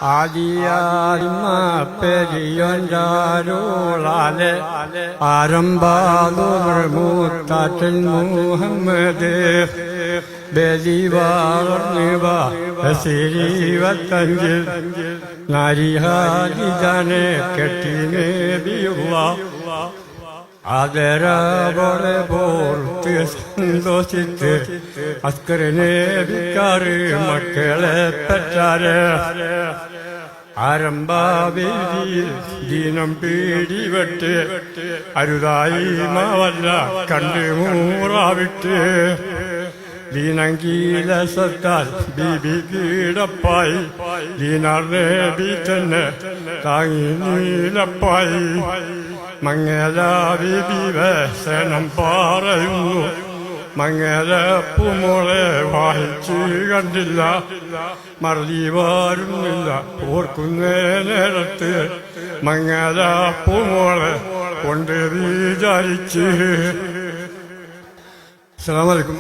ആദിയാത്മ പെരിയൊഞ്ചാരോളാലെ ആരംഭാതുർമൂത്താറ്റൻ മുഹമ്മദ് ബലിവാർന്നിവ ഹസിരിവത്തഞ്ചിൽ നാരിഹാദിജാനെ കെട്ടിനേബിയുള്ള ആദരവോടെ പോർത്ത് സന്തോഷിച്ച് അസ്കരനെ വിക്കാറ് മക്കളെ പെറ്റാര് ആരംഭാവേദിയിൽ ദീനം പീടിവെട്ട് അരുതായി മാവല്ല കണ്ട് മൂറാവിട്ട് ദീനങ്കീല സർക്കാർ ബീബി കീടപ്പായി ദീനാറിനെ ബി തന്നെ താങ്ങി നീലപ്പായി മംഗല ബീബി വേസനം പറയുന്നു മംഗല പൂമോളെ വായിച്ച് കണ്ടില്ല മറലി വരുന്നില്ല ഓർക്കുന്ന നേരത്ത് മംഗല പൂമോളെ കൊണ്ട് വിചാരിച്ച് അസ്സലാമു അലൈക്കും.